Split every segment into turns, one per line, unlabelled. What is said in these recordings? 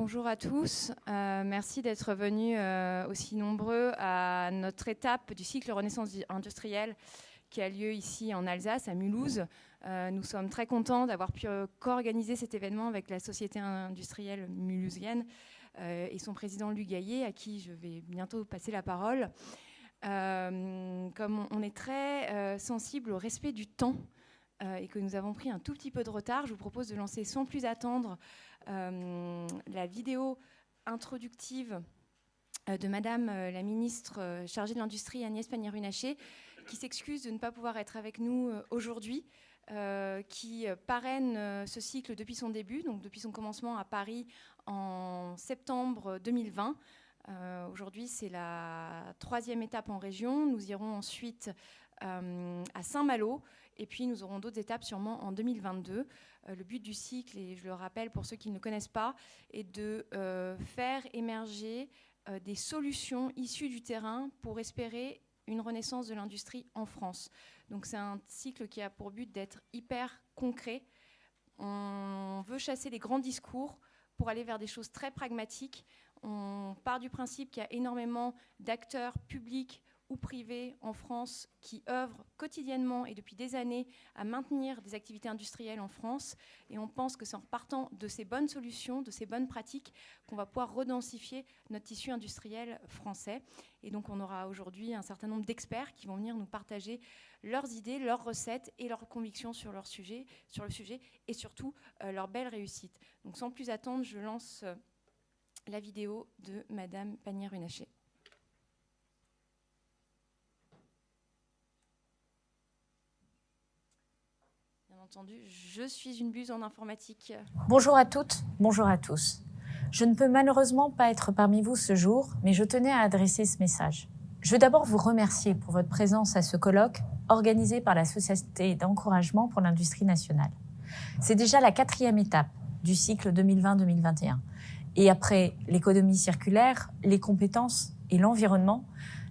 Bonjour à tous. Merci d'être venus aussi nombreux à notre étape du cycle Renaissance industrielle qui a lieu ici en Alsace, à Mulhouse. Nous sommes très contents d'avoir pu co-organiser cet événement avec la Société industrielle mulhousienne et son président Luc Gaillet, à qui je vais bientôt passer la parole. Comme on est très sensible au respect du temps et que nous avons pris un tout petit peu de retard, je vous propose de lancer sans plus attendre la vidéo introductive de Madame la ministre chargée de l'Industrie, Agnès Pannier-Runacher, qui s'excuse de ne pas pouvoir être avec nous aujourd'hui, qui parraine ce cycle depuis son début, donc depuis son commencement à Paris en septembre 2020. Aujourd'hui, c'est la 3e étape en région. Nous irons ensuite à Saint-Malo, et puis nous aurons d'autres étapes sûrement en 2022. Le but du cycle, et je le rappelle pour ceux qui ne le connaissent pas, est de faire émerger des solutions issues du terrain pour espérer une renaissance de l'industrie en France. Donc c'est un cycle qui a pour but d'être hyper concret. On veut chasser les grands discours pour aller vers des choses très pragmatiques. On part du principe qu'il y a énormément d'acteurs publics ou privés en France qui œuvrent quotidiennement et depuis des années à maintenir des activités industrielles en France. Et on pense que c'est en partant de ces bonnes solutions, de ces bonnes pratiques, qu'on va pouvoir redensifier notre tissu industriel français. Et donc on aura aujourd'hui un certain nombre d'experts qui vont venir nous partager leurs idées, leurs recettes et leurs convictions sur le sujet et surtout leurs belles réussites. Donc sans plus attendre, je lance la vidéo de Madame Pannier-Runacher. Entendu, je suis une buse en informatique.
Bonjour à toutes, bonjour à tous. Je ne peux malheureusement pas être parmi vous ce jour, mais je tenais à adresser ce message. Je veux d'abord vous remercier pour votre présence à ce colloque organisé par la Société d'encouragement pour l'industrie nationale. C'est déjà la 4e étape du cycle 2020-2021. Et après l'économie circulaire, les compétences et l'environnement,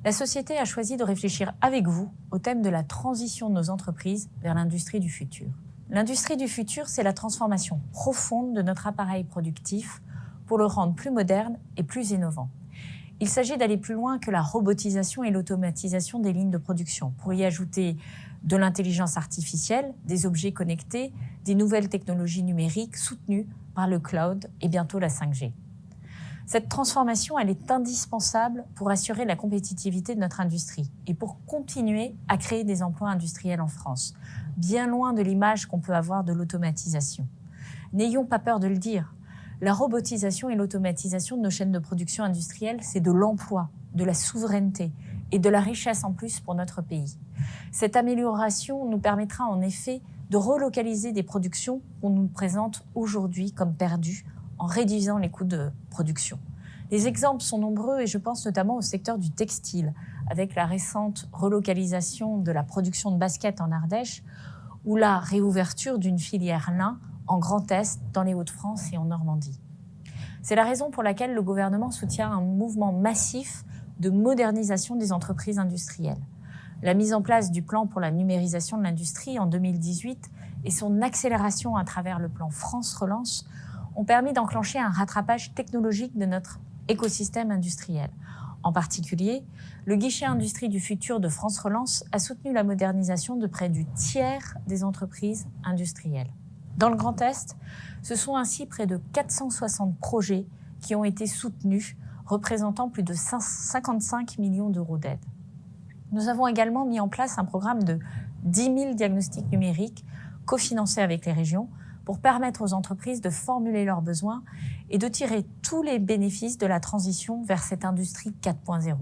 la société a choisi de réfléchir avec vous au thème de la transition de nos entreprises vers l'industrie du futur. L'industrie du futur, c'est la transformation profonde de notre appareil productif pour le rendre plus moderne et plus innovant. Il s'agit d'aller plus loin que la robotisation et l'automatisation des lignes de production, pour y ajouter de l'intelligence artificielle, des objets connectés, des nouvelles technologies numériques soutenues par le cloud et bientôt la 5G. Cette transformation, elle est indispensable pour assurer la compétitivité de notre industrie et pour continuer à créer des emplois industriels en France, bien loin de l'image qu'on peut avoir de l'automatisation. N'ayons pas peur de le dire, la robotisation et l'automatisation de nos chaînes de production industrielles, c'est de l'emploi, de la souveraineté et de la richesse en plus pour notre pays. Cette amélioration nous permettra en effet de relocaliser des productions qu'on nous présente aujourd'hui comme perdues, en réduisant les coûts de production. Les exemples sont nombreux et je pense notamment au secteur du textile, avec la récente relocalisation de la production de baskets en Ardèche ou la réouverture d'une filière lin en Grand Est, dans les Hauts-de-France et en Normandie. C'est la raison pour laquelle le gouvernement soutient un mouvement massif de modernisation des entreprises industrielles. La mise en place du plan pour la numérisation de l'industrie en 2018 et son accélération à travers le plan France Relance ont permis d'enclencher un rattrapage technologique de notre écosystème industriel. En particulier, le guichet Industrie du futur de France Relance a soutenu la modernisation de près du tiers des entreprises industrielles. Dans le Grand Est, ce sont ainsi près de 460 projets qui ont été soutenus, représentant plus de 55 millions d'euros d'aide. Nous avons également mis en place un programme de 10 000 diagnostics numériques cofinancés avec les régions pour permettre aux entreprises de formuler leurs besoins et de tirer tous les bénéfices de la transition vers cette industrie 4.0.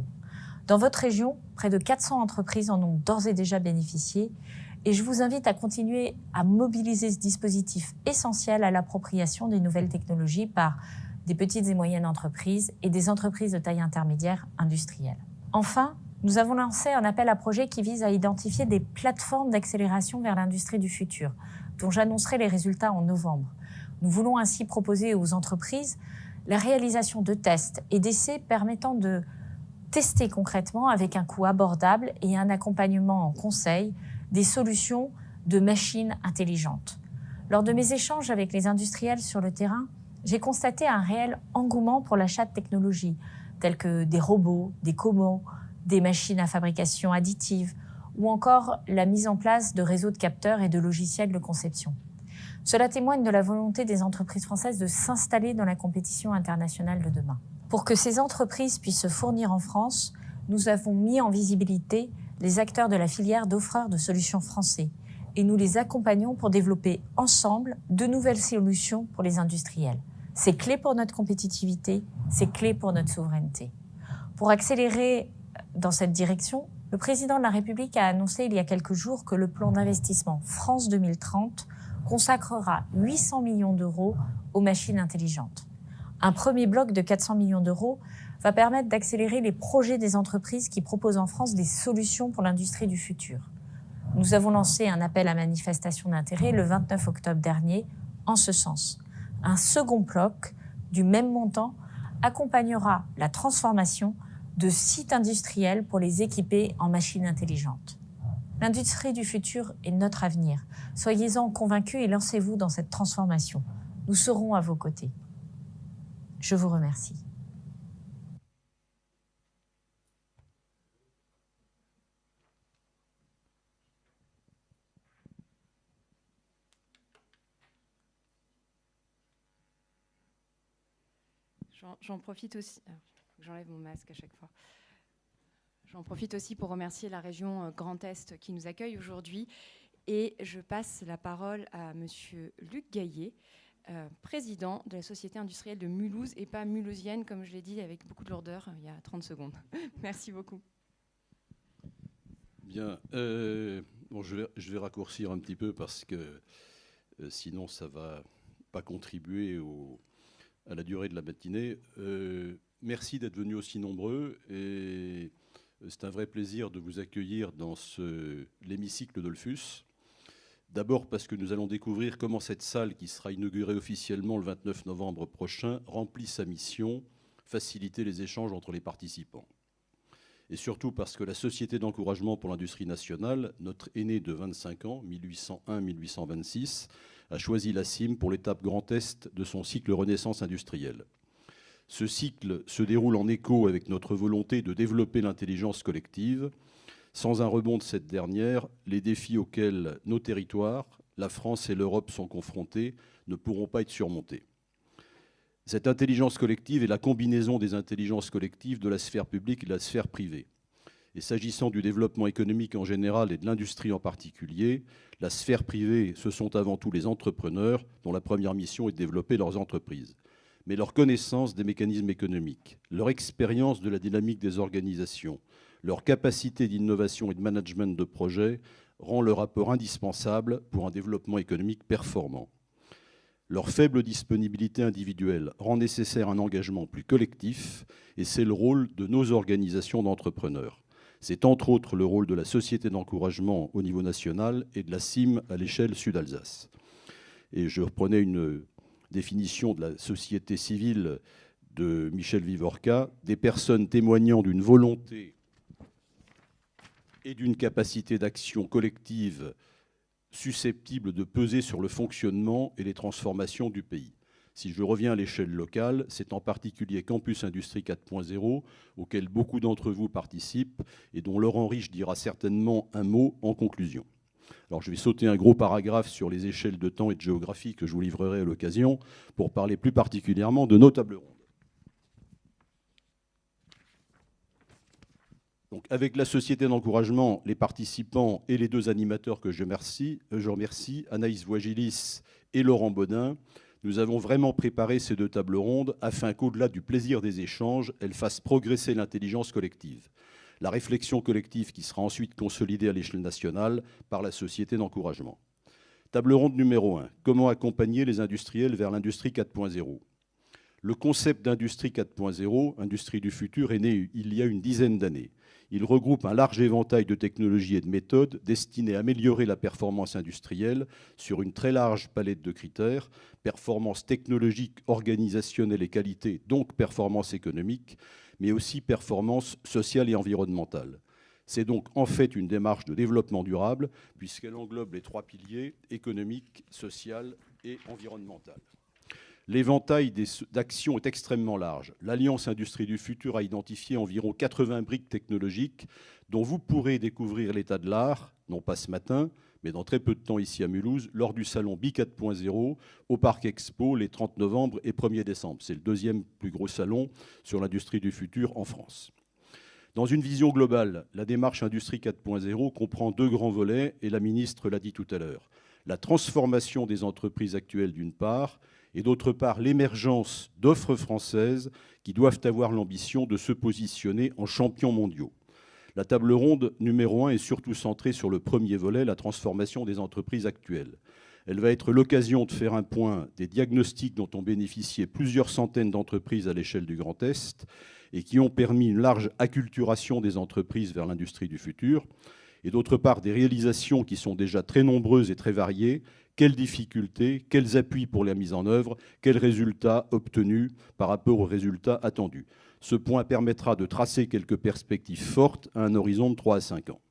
Dans votre région, près de 400 entreprises en ont d'ores et déjà bénéficié et je vous invite à continuer à mobiliser ce dispositif essentiel à l'appropriation des nouvelles technologies par des petites et moyennes entreprises et des entreprises de taille intermédiaire industrielle. Enfin, nous avons lancé un appel à projets qui vise à identifier des plateformes d'accélération vers l'industrie du futur, dont j'annoncerai les résultats en novembre. Nous voulons ainsi proposer aux entreprises la réalisation de tests et d'essais permettant de tester concrètement avec un coût abordable et un accompagnement en conseil des solutions de machines intelligentes. Lors de mes échanges avec les industriels sur le terrain, j'ai constaté un réel engouement pour l'achat de technologies, telles que des robots, des cobots, des machines à fabrication additive, ou encore la mise en place de réseaux de capteurs et de logiciels de conception. Cela témoigne de la volonté des entreprises françaises de s'installer dans la compétition internationale de demain. Pour que ces entreprises puissent se fournir en France, nous avons mis en visibilité les acteurs de la filière d'offreurs de solutions français et nous les accompagnons pour développer ensemble de nouvelles solutions pour les industriels. C'est clé pour notre compétitivité, c'est clé pour notre souveraineté. Pour accélérer dans cette direction, le président de la République a annoncé il y a quelques jours que le plan d'investissement France 2030 consacrera 800 millions d'euros aux machines intelligentes. Un premier bloc de 400 millions d'euros va permettre d'accélérer les projets des entreprises qui proposent en France des solutions pour l'industrie du futur. Nous avons lancé un appel à manifestation d'intérêt le 29 octobre dernier en ce sens. Un second bloc du même montant accompagnera la transformation de sites industriels pour les équiper en machines intelligentes. L'industrie du futur est notre avenir. Soyez-en convaincus et lancez-vous dans cette transformation. Nous serons à vos côtés. Je vous remercie.
J'en profite aussi. J'enlève mon masque à chaque fois. J'en profite aussi pour remercier la région Grand Est qui nous accueille aujourd'hui. Et je passe la parole à monsieur Luc Gaillet, président de la Société industrielle de Mulhouse, et pas mulhousienne, comme je l'ai dit avec beaucoup de lourdeur il y a 30 secondes. Merci beaucoup.
Bien. Bon, je vais raccourcir un petit peu parce que sinon ça ne va pas contribuer à la durée de la matinée. Merci d'être venus aussi nombreux et c'est un vrai plaisir de vous accueillir dans l'hémicycle de l'FUS. D'abord parce que nous allons découvrir comment cette salle, qui sera inaugurée officiellement le 29 novembre prochain, remplit sa mission, faciliter les échanges entre les participants. Et surtout parce que la Société d'encouragement pour l'industrie nationale, notre aînée de 25 ans, 1801-1826, a choisi la CIM pour l'étape Grand Est de son cycle Renaissance industrielle. Ce cycle se déroule en écho avec notre volonté de développer l'intelligence collective. Sans un rebond de cette dernière, les défis auxquels nos territoires, la France et l'Europe sont confrontés ne pourront pas être surmontés. Cette intelligence collective est la combinaison des intelligences collectives de la sphère publique et de la sphère privée. Et s'agissant du développement économique en général et de l'industrie en particulier, la sphère privée, ce sont avant tout les entrepreneurs dont la première mission est de développer leurs entreprises. Mais leur connaissance des mécanismes économiques, leur expérience de la dynamique des organisations, leur capacité d'innovation et de management de projet rend leur apport indispensable pour un développement économique performant. Leur faible disponibilité individuelle rend nécessaire un engagement plus collectif et c'est le rôle de nos organisations d'entrepreneurs. C'est entre autres le rôle de la Société d'encouragement au niveau national et de la CIM à l'échelle Sud-Alsace. Et je reprenais une définition de la société civile de Michel Vivorca, des personnes témoignant d'une volonté et d'une capacité d'action collective susceptible de peser sur le fonctionnement et les transformations du pays. Si je reviens à l'échelle locale, c'est en particulier Campus Industrie 4.0, auquel beaucoup d'entre vous participent et dont Laurent Riche dira certainement un mot en conclusion. Alors je vais sauter un gros paragraphe sur les échelles de temps et de géographie que je vous livrerai à l'occasion pour parler plus particulièrement de nos tables rondes. Donc, avec la Société d'encouragement, les participants et les deux animateurs que je remercie, Anaïs Voigilis et Laurent Bodin, nous avons vraiment préparé ces deux tables rondes afin qu'au-delà du plaisir des échanges, elles fassent progresser l'intelligence collective. La réflexion collective qui sera ensuite consolidée à l'échelle nationale par la Société d'encouragement. Table ronde numéro 1. Comment accompagner les industriels vers l'industrie 4.0 ? Le concept d'industrie 4.0, industrie du futur, est né il y a une dizaine d'années. Il regroupe un large éventail de technologies et de méthodes destinées à améliorer la performance industrielle sur une très large palette de critères, performance technologique, organisationnelle et qualité, donc performance économique, mais aussi performance sociale et environnementale. C'est donc en fait une démarche de développement durable, puisqu'elle englobe les trois piliers économique, social et environnemental. L'éventail d'actions est extrêmement large. L'Alliance Industrie du Futur a identifié environ 80 briques technologiques dont vous pourrez découvrir l'état de l'art, non pas ce matin, mais dans très peu de temps ici à Mulhouse, lors du salon BI 4.0 au Parc Expo les 30 novembre et 1er décembre. C'est le deuxième plus gros salon sur l'industrie du futur en France. Dans une vision globale, la démarche Industrie 4.0 comprend deux grands volets, et la ministre l'a dit tout à l'heure. La transformation des entreprises actuelles d'une part, et d'autre part l'émergence d'offres françaises qui doivent avoir l'ambition de se positionner en champions mondiaux. La table ronde numéro 1 est surtout centrée sur le premier volet, la transformation des entreprises actuelles. Elle va être l'occasion de faire un point des diagnostics dont ont bénéficié plusieurs centaines d'entreprises à l'échelle du Grand Est et qui ont permis une large acculturation des entreprises vers l'industrie du futur, et d'autre part des réalisations qui sont déjà très nombreuses et très variées. Quelles difficultés, quels appuis pour la mise en œuvre, quels résultats obtenus par rapport aux résultats attendus. Ce point permettra de tracer quelques perspectives fortes à un horizon de 3 à 5 ans.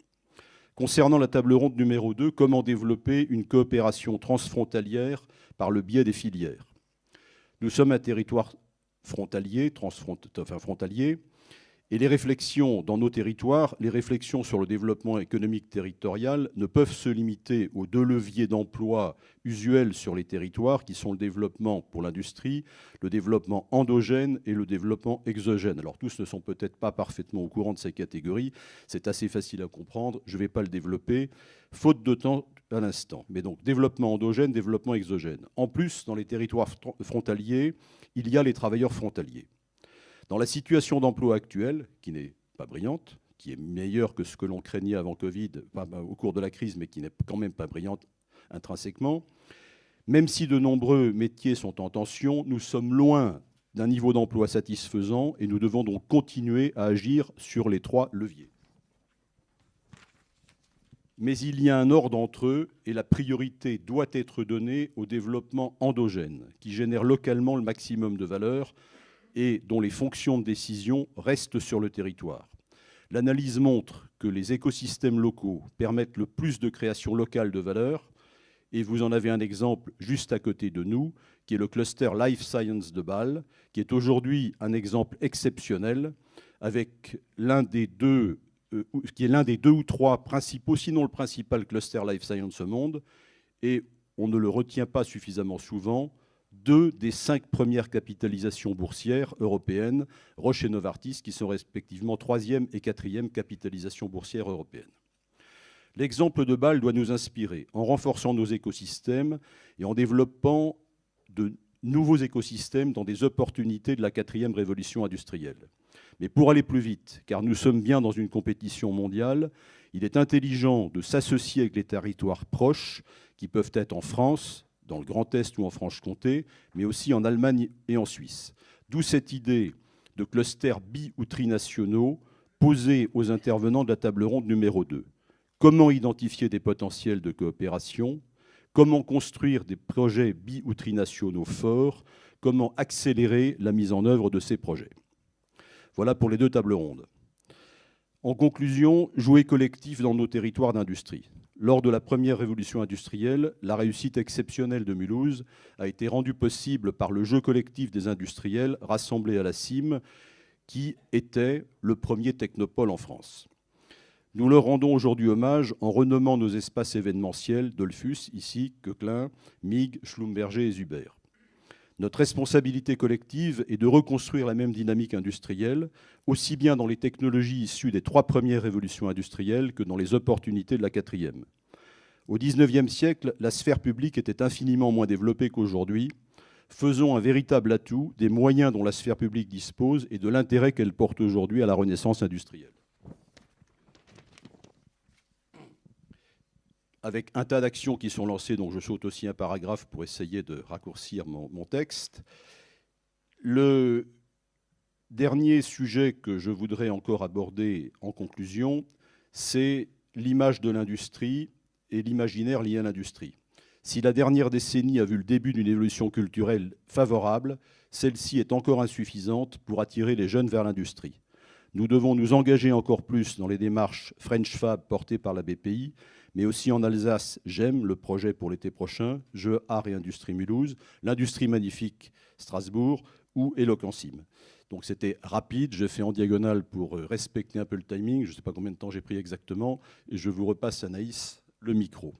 Concernant la table ronde numéro 2, comment développer une coopération transfrontalière par le biais des filières. Nous sommes un territoire frontalier, frontalier, et les réflexions dans nos territoires, les réflexions sur le développement économique territorial ne peuvent se limiter aux deux leviers d'emploi usuels sur les territoires, qui sont le développement pour l'industrie, le développement endogène et le développement exogène. Alors tous ne sont peut-être pas parfaitement au courant de ces catégories, c'est assez facile à comprendre, je ne vais pas le développer, faute de temps à l'instant. Mais donc développement endogène, développement exogène. En plus, dans les territoires frontaliers, il y a les travailleurs frontaliers. Dans la situation d'emploi actuelle, qui n'est pas brillante, qui est meilleure que ce que l'on craignait avant Covid, au cours de la crise, mais qui n'est quand même pas brillante intrinsèquement, même si de nombreux métiers sont en tension, nous sommes loin d'un niveau d'emploi satisfaisant et nous devons donc continuer à agir sur les trois leviers. Mais il y a un ordre entre eux et la priorité doit être donnée au développement endogène, qui génère localement le maximum de valeur et dont les fonctions de décision restent sur le territoire. L'analyse montre que les écosystèmes locaux permettent le plus de création locale de valeur, et vous en avez un exemple juste à côté de nous, qui est le cluster Life Science de Bâle, qui est aujourd'hui un exemple exceptionnel, avec qui est l'un des 2 ou 3 principaux, sinon le principal cluster Life Science au monde, et on ne le retient pas suffisamment souvent, 2 des 5 premières capitalisations boursières européennes, Roche et Novartis, qui sont respectivement 3e et 4e capitalisation boursière européenne. L'exemple de Bâle doit nous inspirer en renforçant nos écosystèmes et en développant de nouveaux écosystèmes dans des opportunités de la 4e révolution industrielle. Mais pour aller plus vite, car nous sommes bien dans une compétition mondiale, il est intelligent de s'associer avec les territoires proches, qui peuvent être en France, dans le Grand Est ou en Franche-Comté, mais aussi en Allemagne et en Suisse. D'où cette idée de clusters bi- ou trinationaux posée aux intervenants de la table ronde numéro 2. Comment identifier des potentiels de coopération? Comment construire des projets bi- ou trinationaux forts? Comment accélérer la mise en œuvre de ces projets? Voilà pour les 2 tables rondes. En conclusion, jouer collectif dans nos territoires d'industrie. Lors de la première révolution industrielle, la réussite exceptionnelle de Mulhouse a été rendue possible par le jeu collectif des industriels rassemblés à la CIM, qui était le premier technopole en France. Nous leur rendons aujourd'hui hommage en renommant nos espaces événementiels Dollfus, ici, Coquelin, MIG, Schlumberger et Zuber. Notre responsabilité collective est de reconstruire la même dynamique industrielle, aussi bien dans les technologies issues des 3 premières révolutions industrielles que dans les opportunités de la 4e. Au XIXe siècle, la sphère publique était infiniment moins développée qu'aujourd'hui. Faisons un véritable atout des moyens dont la sphère publique dispose et de l'intérêt qu'elle porte aujourd'hui à la renaissance industrielle. Avec un tas d'actions qui sont lancées, donc je saute aussi un paragraphe pour essayer de raccourcir mon texte. Le dernier sujet que je voudrais encore aborder en conclusion, c'est l'image de l'industrie et l'imaginaire lié à l'industrie. Si la dernière décennie a vu le début d'une évolution culturelle favorable, celle-ci est encore insuffisante pour attirer les jeunes vers l'industrie. Nous devons nous engager encore plus dans les démarches French Fab portées par la BPI, Mais aussi en Alsace, j'aime le projet pour l'été prochain, Jeux, Art et Industrie Mulhouse, l'Industrie Magnifique Strasbourg ou Eloquencime. Donc c'était rapide, je fais en diagonale pour respecter un peu le timing, je ne sais pas combien de temps j'ai pris exactement, et je vous repasse, Anaïs, le micro.